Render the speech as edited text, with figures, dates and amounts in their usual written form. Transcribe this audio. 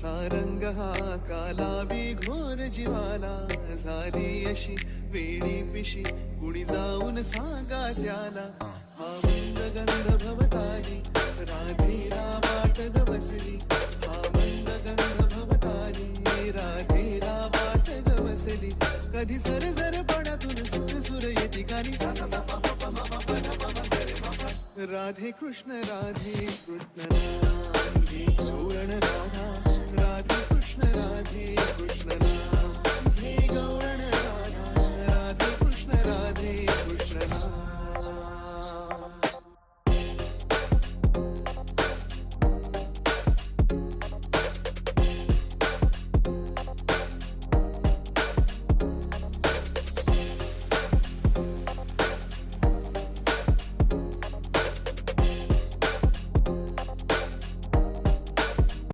सारंग हा कालावी घोर जीवाला झाली अशी वेडी पिशी कुणी जाऊन सांगा त्याला हा मंद गंध भवतारी राधेला वाट ग बसली हा मंद गंध भवतारी राधेला वाट ग बसली कधी सर जर पणातून सुर सुर येती गाणी सा सा सा पा पा पा मा मा पा धा पा मा गा रे मा पा. राधे कृष्ण राधे कृष्ण राधे गौरण